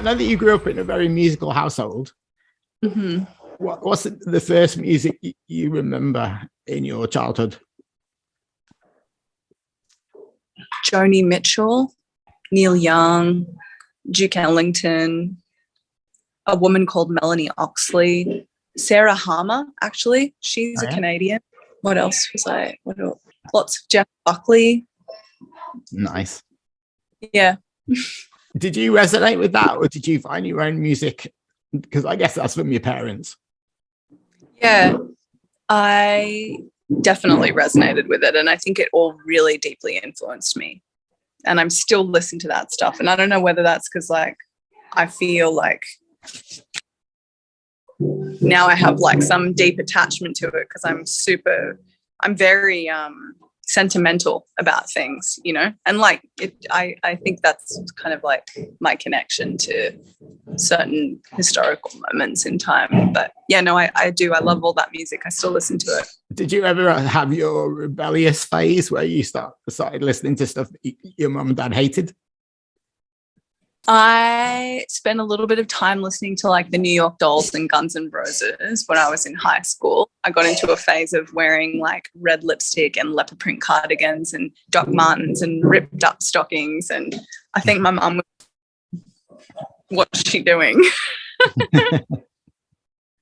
know that you grew up in a very musical household. Mm-hmm. What's the first music you remember in your childhood? Joni Mitchell, Neil Young, Duke Ellington, a woman called Melanie Oxley, Sarah Harmer, actually. She's a Canadian. What else was I? Lots of Jeff Buckley. Nice. Yeah. Did you resonate with that, or did you find your own music? Because I guess that's from your parents. Yeah, I definitely resonated with it, and I think it all really deeply influenced me. And I'm still listening to that stuff, and I don't know whether that's because, like, I feel like now I have like some deep attachment to it because I'm very sentimental about things, you know, and like I think that's kind of like my connection to certain historical moments in time. But yeah, no, I do. I love all that music. I still listen to it. Did you ever have your rebellious phase where you started listening to stuff that your mum and dad hated? I spent a little bit of time listening to like the New York Dolls and Guns N' Roses when I was in high school. I got into a phase of wearing like red lipstick and leopard print cardigans and Doc Martens and ripped up stockings. And I think my mum was, what's she doing?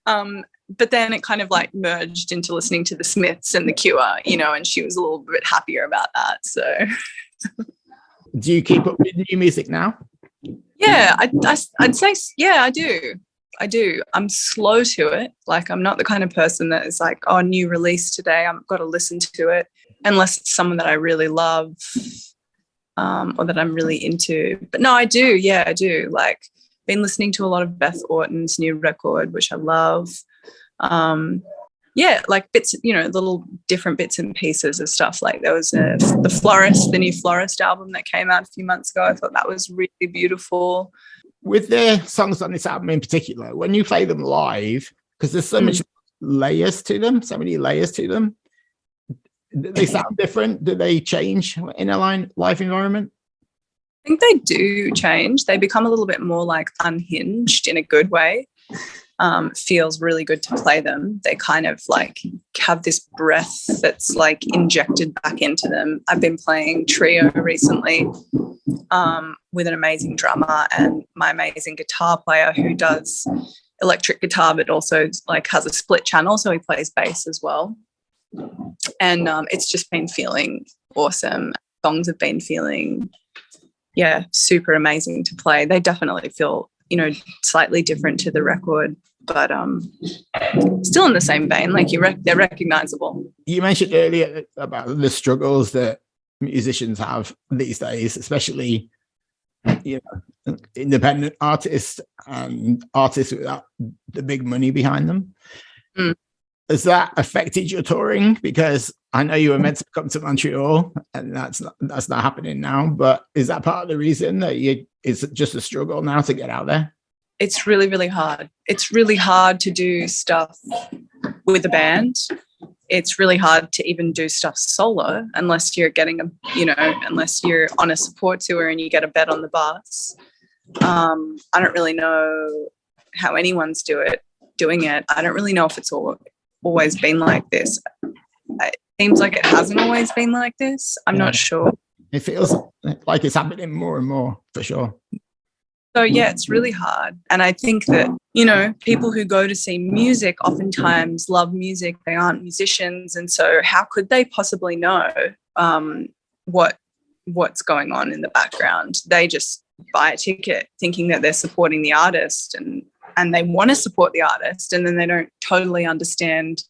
But then it kind of like merged into listening to the Smiths and the Cure, you know, and she was a little bit happier about that. So do you keep up with new music now? Yeah, I'd say, yeah, I do. I'm slow to it. Like, I'm not the kind of person that is like, oh, new release today, I've got to listen to it, unless it's someone that I really love or that I'm really into. But no, I do. Yeah, I do. Like, been listening to a lot of Beth Orton's new record, which I love. Yeah, like bits, you know, little different bits and pieces of stuff. Like there was the new Florist album that came out a few months ago. I thought that was really beautiful. With the songs on this album in particular, when you play them live, because there's so much layers to them, so many layers to them, do they sound different? Do they change in a live environment? I think they do change. They become a little bit more like unhinged in a good way. Feels really good to play them. They kind of like have this breath that's like injected back into them. I've been playing trio recently with an amazing drummer and my amazing guitar player who does electric guitar but also like has a split channel, so he plays bass as well. And it's just been feeling awesome. Songs have been feeling, yeah, super amazing to play. They definitely feel, you know, slightly different to the record, but still in the same vein. Like they're recognizable. You mentioned earlier about the struggles that musicians have these days, especially, you know, independent artists and artists without the big money behind them. Has that affected your touring? Because I know you were meant to come to Montreal and that's not happening now, but is that part of the reason that it's just a struggle now to get out there? It's really, really hard. It's really hard to do stuff with a band. It's really hard to even do stuff solo unless you're unless you're on a support tour and you get a bed on the bus. I don't really know how anyone's doing it. I don't really know if it's always been like this. It seems like it hasn't always been like this. I'm not sure. It feels like it's happening more and more, for sure. So yeah, it's really hard. And I think that, you know, people who go to see music oftentimes love music. They aren't musicians. And so how could they possibly know what's going on in the background? They just buy a ticket thinking that they're supporting the artist and they want to support the artist, and then they don't totally understand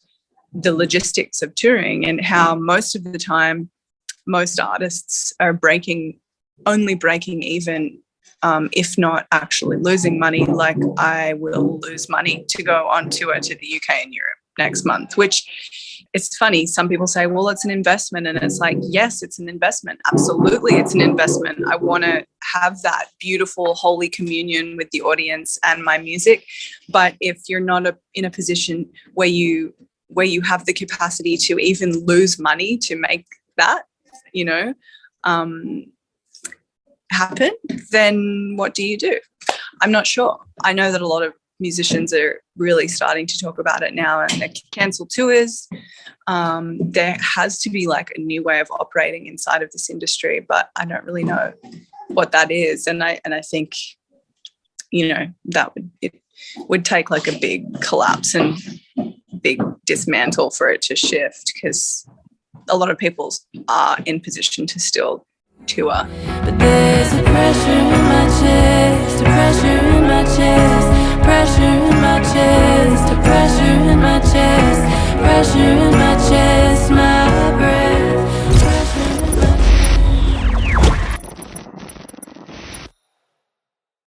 the logistics of touring and how most of the time most artists are only breaking even, if not actually losing money. Like I will lose money to go on tour to the UK and Europe next month, which it's funny. Some people say, well, it's an investment. And it's like, yes, it's an investment. Absolutely, it's an investment. I want to have that beautiful holy communion with the audience and my music. But if you're not in a position where you have the capacity to even lose money to make that, you know, happen, then what do you do? I'm not sure. I know that a lot of musicians are really starting to talk about it now, and they cancel tours. There has to be like a new way of operating inside of this industry, but I don't really know what that is. And I think, that would take like a big collapse and big dismantle for it to shift, because a lot of people are in position to still tour. But there's a pressure in my chest, a pressure in my chest.